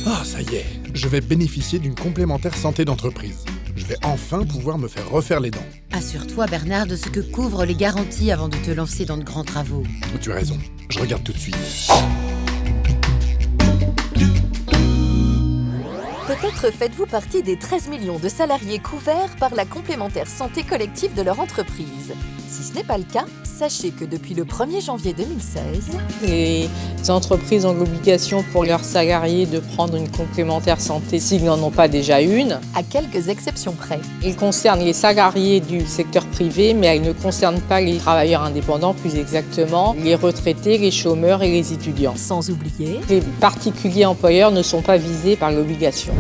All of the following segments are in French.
Ah, ça y est, je vais bénéficier d'une complémentaire santé d'entreprise. Je vais enfin pouvoir me faire refaire les dents. Assure-toi, Bernard, de ce que couvrent les garanties avant de te lancer dans de grands travaux. Tu as raison, je regarde tout de suite. Peut-être faites-vous partie des 13 millions de salariés couverts par la complémentaire santé collective de leur entreprise. Si ce n'est pas le cas, sachez que depuis le 1er janvier 2016, les entreprises ont l'obligation pour leurs salariés de prendre une complémentaire santé s'ils n'en ont pas déjà une. à quelques exceptions près. Elle concerne les salariés du secteur privé, mais elle ne concerne pas les travailleurs indépendants, plus exactement, les retraités, les chômeurs et les étudiants. Sans oublier, Les particuliers employeurs ne sont pas visés par l'obligation.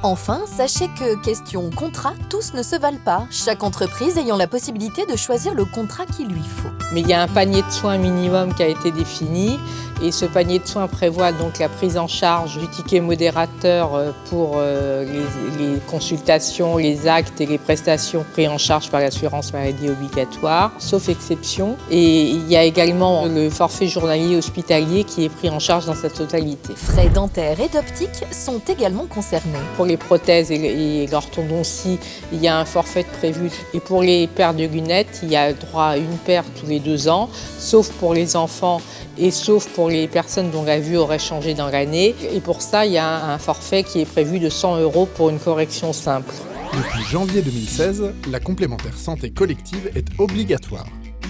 enfin, sachez que, question contrat, tous ne se valent pas, chaque entreprise ayant la possibilité de choisir le contrat qu'il lui faut. Mais il y a un panier de soins minimum qui a été défini et ce panier de soins prévoit donc la prise en charge du ticket modérateur pour les consultations, les actes et les prestations pris en charge par l'assurance maladie obligatoire, sauf exception. Et il y a également le forfait journalier hospitalier qui est pris en charge dans sa totalité. Frais dentaires et d'optique sont également concernés. Pour les prothèses et l'orthodontie, il y a un forfait prévu. Et pour les paires de lunettes, il y a droit à une paire tous les 2 ans, sauf pour les enfants et sauf pour les personnes dont la vue aurait changé dans l'année. Et pour ça, il y a un forfait qui est prévu de 100 € pour une correction simple. Depuis janvier 2016, la complémentaire santé collective est obligatoire.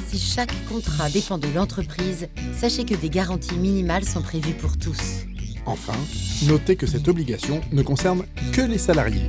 Si chaque contrat dépend de l'entreprise, sachez que des garanties minimales sont prévues pour tous. Enfin, notez que cette obligation ne concerne que les salariés.